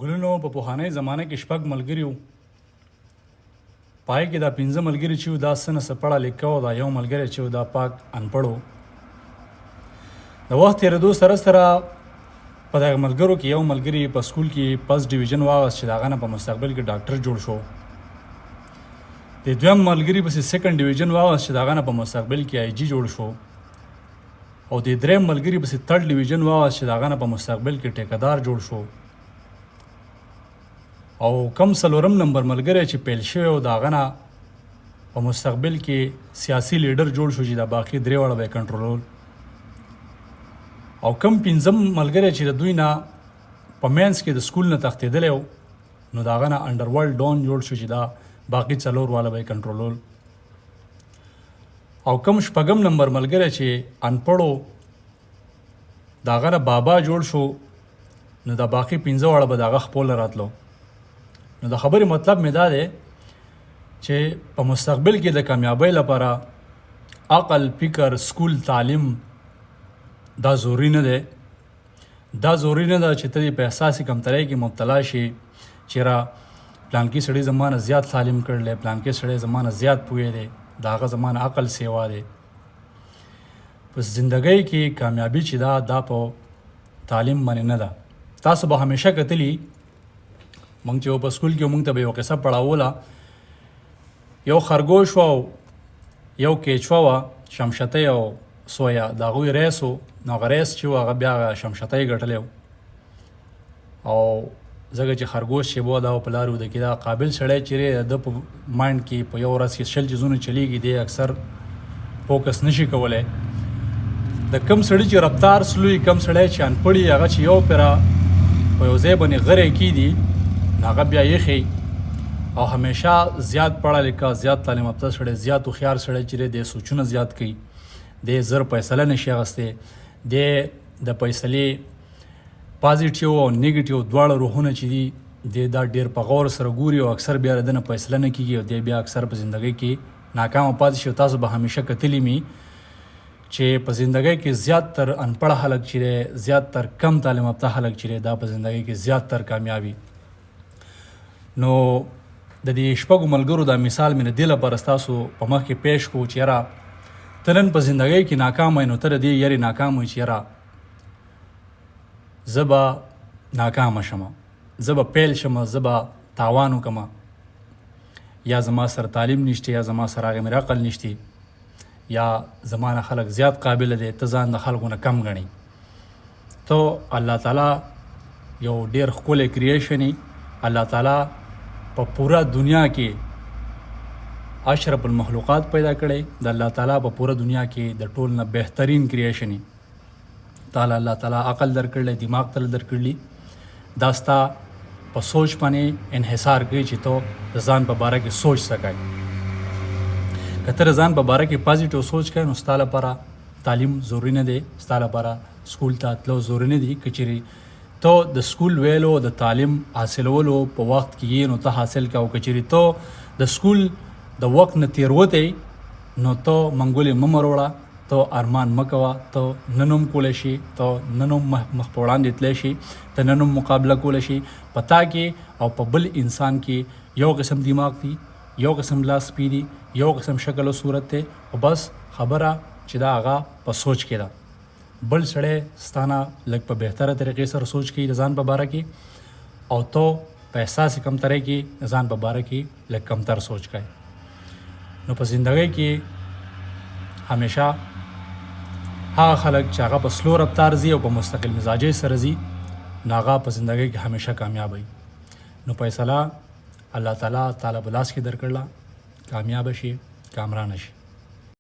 ګلونو په پخوانۍ زمانه کې شپږ ملګري وو. پای کې دا پنځه ملګري چې وو دا څه نه څه پړه لیکه وو، دا یو ملګری چې وو دا پاک انپړ وو. د وخت تېرېدو سره سره په دغه ملګرو کې یو ملګري په سکول کې فسټ ډیویژن واغست چې د هغه نه په مستقبل کې ډاکټر جوړ شو. د دویم ملګري پسې سیکنډ ډیویژن واغست چې د هغه نه په مستقبل کې آی جي جوړ شو. او د دریم ملګري پسې تھرډ ډیویژن واغست چې د هغه نه په مستقبل کې ټیکهدار جوړ شو. او کم څلورم نمبر ملګری چې پیل شوی و د هغه نه په مستقبل کې سیاسي لیډر جوړ شو چې دا باقي درې واړه به یې کنټرولول. او کم پنځم ملګری چې د دوی نه په مینس کې د سکول نه تښتېدلی و نو د هغه نه انډرورلډ ډون جوړ شو چې دا باقي څلور والا به یې کنټرولول. او کم شپږم نمبر ملګری چې انپړ و د هغه نه بابا جوړ شو نو دا باقي پنځه واړه به د هغه خپله راتلو. نو د خبرې مطلب مې دا دی چې په مستقبل کې د کامیابۍ لپاره عقل، فکر، سکول، تعلیم دا ضروري نه دی. دا ضروري نه ده چې ته دې په احساسي کمترۍ کې مبتلا شي چې را پلانکي سړی زما نه زیات تعلیم کړلی، پلانکي سړی زما نه زیات پوهې دی، د هغه زما نه عقل سیوا دی. په زندګۍ کې کامیابي چې دا په تعلیم باندې نه ده. تاسو به همیشه کتلي مونږ چې په سکول کې مونږ ته به یو قصه پړاوله، یو خرګوش و او یو کیچوا وه، شمشتۍ او سویا، د هغوی ریس و. نو هغه ریس چې و هغه بیا هغه شمشتۍ ګټلی و. او ځکه چې خرګوش چې به دا په لارې وده کې دا قابل سړی چې دی د په مایند کې په یو ورځ کې 20 چیزونه چلیږي، دی اکثر فوکس نشي کولی. د کم سړي چې رفتار سلوي، کم سړی چې انپړي، هغه چې یو پیره په یو ځای باندې غری کیدي هغه بیا یخی. او همیشه زیات پړه لیکه، زیات تعلیم یافته سړی، زیات هوښیار سړی چې دی سوچونه زیات کوي، دی زر فیصله نشي اخیستی، دی د فیصلې پازیټیو او نیګیټیو دواړه روحونه چې دي دی دا ډېر په غور سره ګوري او اکثر بیا د نه فیصله نه کیږي او دی بیا اکثر په زندګۍ کې ناکامه پاتې شي. تاسو به همیشه کتلی می چې په زندګۍ کې زیات تر انپړه خلک چې دی، زیات تر کم تعلیم یافته خلک چې دی، دا په زندګۍ کې زیات تر کامیابي. نو د دې شپږو ملګرو دا مثال مې د دې لپاره ستاسو په مخ کې پیش کړو چې یاره ته نن په زندګۍ کې ناکام وی نو ته د دې یارې ناکام وی چې یاره زه به ناکامه شمه، زه به پیل شمه، زه به تاوان وکمه، یا زما سره تعلیم نشته، یا زما سره هغې مې عقل نشته، یا زما نه خلک زیات قابل دی، ته ځان د خلکو نه کم ګڼي. ته الله تعالی یو ډېر ښکلی کریشن یې. الله تعالی په پورا دنیا کې اشرف المخلوقات پیدا کړی. د الله تعالی په پورا دنیا کې د ټول نه بهترین کریشن یې. تعالی الله تعالی عقل درکړلی، دماغ تل درکړلی. دا ستا په سوچ باندې انحصار کوي چې ته د ځان په باره کې سوچ سکای. که ته د ځان په باره کې پازیټیو سوچ کوې نو ستا لپاره تعلیم ضروري نه دی، ستا لپاره سکول ته تلو ضروري نه دي. که چیرې ته د سکول ویلو د تعلیم حاصلولو په وخت کې یې نو ته حاصل که. او که چیرې ته د سکول د وخت نه تېروتی نو ته منګولې مه مروړه، ته ارمان مه کوه، ته نن هم کولی شي، ته نن هم مخ په وړاندې تللی شي، ته نن هم مقابله کولی شي. په تا کې او په بل انسان کې یو قسم دماغ دی، یو قسم لاس پی دی، یو قسم شکل او صورت دی، او بس خبره چې دا هغه په سوچ کې ده. بل سړی ستانه لږ په بهتره طریقې سره سوچ کوي د ځان په باره کې، او ته په احساسي کمترۍ کې د ځان په باره کې لږ کمتر سوچ کوي. نو په زندګۍ کې همیشه هغه خلک چې هغه په سلو رفتار ځي او په مستقل مزاجۍ سره ځي نو هغه په زندګۍ کې همیشه کامیاب وي. نو فیصله الله تعالی په لاس کې درکړله، کامیاب شي، کامران شي.